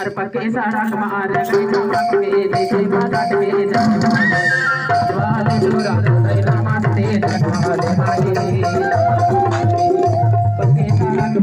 अर पक्के सड़क मार गई चमक के देखे बात के जवाले दूरा तेरा मस्ते जवाले भाई पक्के सड़क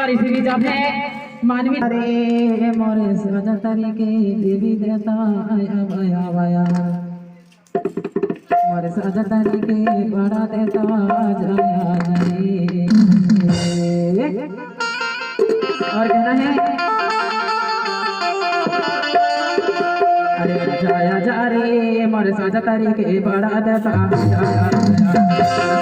और इसी जब है मानवी अरे मोरे सजा तरीके देवी देवता आया आया आया मोरे सजा तरीके बड़ा देता जाया जाए और कहना है अरे जाया जा रे मोरे सजा तरीके बड़ा देता जाया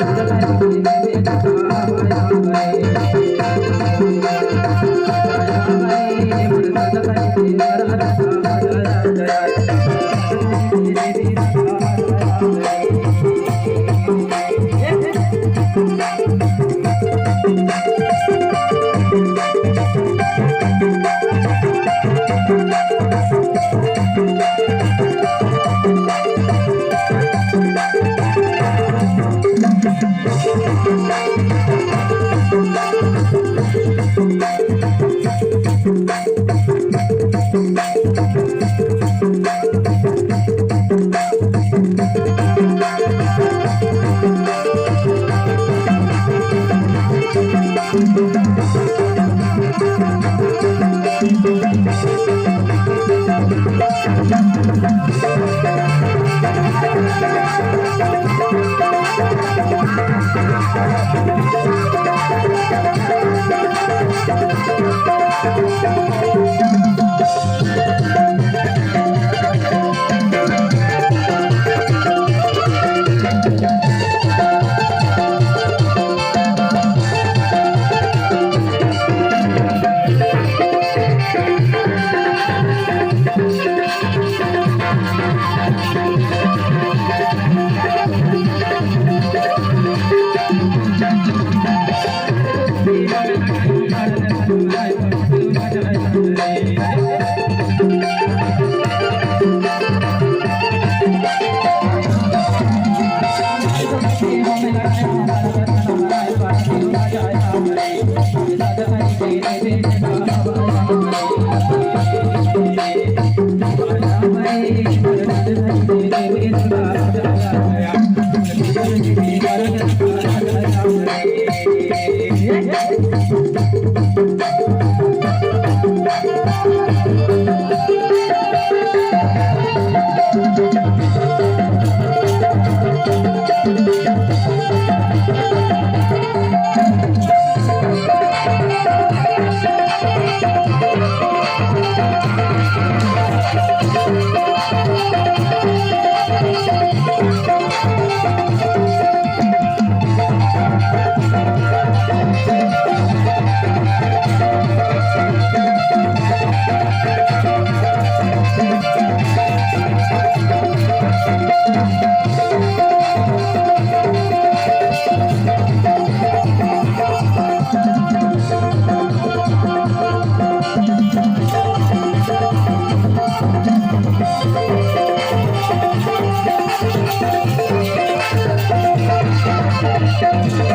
जय